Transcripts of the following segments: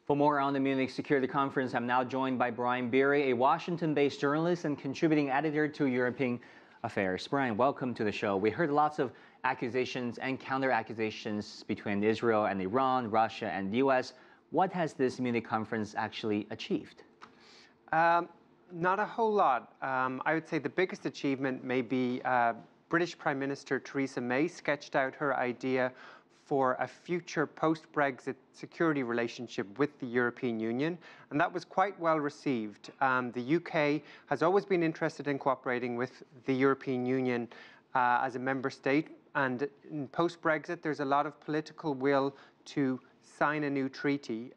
For more on the Munich Security Conference, I'm now joined by Brian Beary, a Washington-based journalist and contributing editor to European Affairs. Brian, welcome to the show. We heard lots of accusations and counter-accusations between Israel and Iran, Russia and the U.S. What has this Munich conference actually achieved? Not a whole lot. I would say the biggest achievement may be British Prime Minister Theresa May sketched out her idea for a future post-Brexit security relationship with the European Union, and that was quite well received. The UK has always been interested in cooperating with the European Union as a member state, and in post-Brexit there's a lot of political will to sign a new treaty.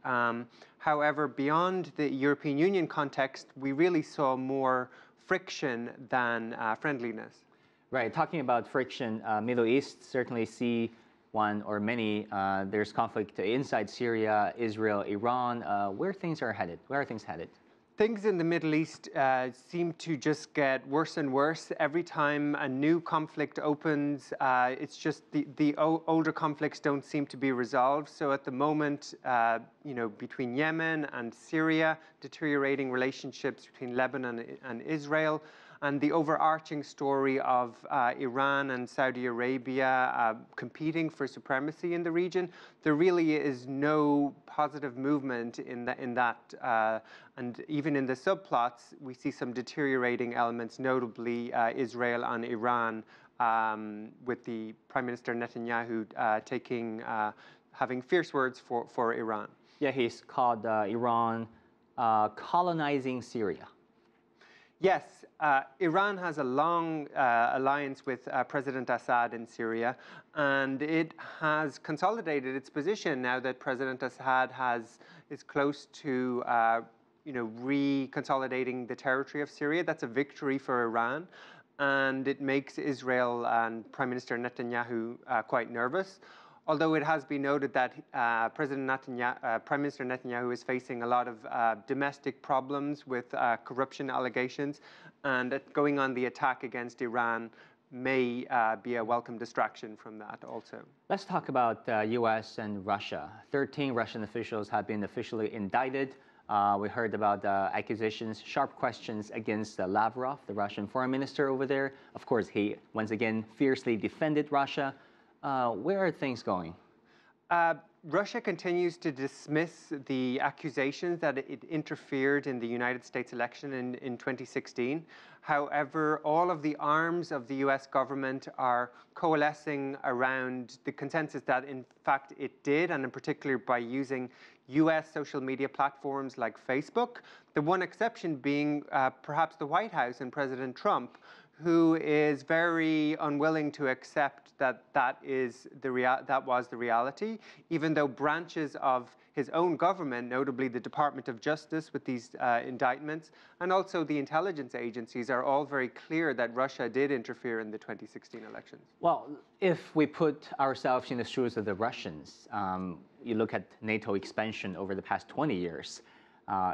However, beyond the European Union context, we really saw more friction than friendliness. Right, talking about friction, Middle East certainly see one or many, there's conflict inside Syria, Israel, Iran. Where things are headed? Where are things headed? Things in the Middle East seem to just get worse and worse. Every time a new conflict opens, it's just the older conflicts don't seem to be resolved. So at the moment, between Yemen and Syria, deteriorating relationships between Lebanon and Israel, and the overarching story of Iran and Saudi Arabia competing for supremacy in the region, there really is no positive movement in that. And even in the subplots, we see some deteriorating elements, notably Israel and Iran, with the Prime Minister Netanyahu having fierce words for Iran. Yeah, he's called Iran colonizing Syria. Yes, Iran has a long alliance with President Assad in Syria, and it has consolidated its position now that President Assad is close to reconsolidating the territory of Syria. That's a victory for Iran, and it makes Israel and Prime Minister Netanyahu quite nervous. Although it has been noted that Prime Minister Netanyahu is facing a lot of domestic problems with corruption allegations, and that going on the attack against Iran may be a welcome distraction from that also. Let's talk about U.S. and Russia. 13 Russian officials have been officially indicted. We heard about accusations, sharp questions against Lavrov, the Russian foreign minister over there. Of course, he once again fiercely defended Russia. Where are things going? Russia continues to dismiss the accusations that it interfered in the United States election in 2016. However, all of the arms of the U.S. government are coalescing around the consensus that, in fact, it did, and in particular by using U.S. social media platforms like Facebook. The one exception being perhaps the White House and President Trump, who is very unwilling to accept that was the reality, even though branches of his own government, notably the Department of Justice with these indictments, and also the intelligence agencies are all very clear that Russia did interfere in the 2016 elections. Well, if we put ourselves in the shoes of the Russians, you look at NATO expansion over the past 20 years,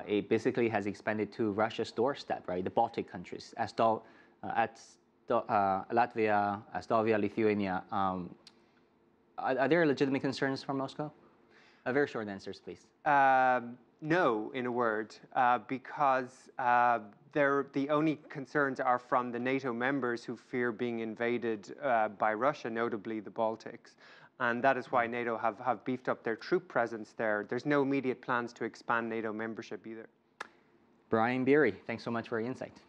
it basically has expanded to Russia's doorstep, right? The Baltic countries, Latvia, Estonia, Lithuania. Are there legitimate concerns from Moscow? Very short answers, please. No, in a word, because the only concerns are from the NATO members who fear being invaded by Russia, notably the Baltics. And that is why NATO have beefed up their troop presence there. There's no immediate plans to expand NATO membership either. Brian Beary, thanks so much for your insight.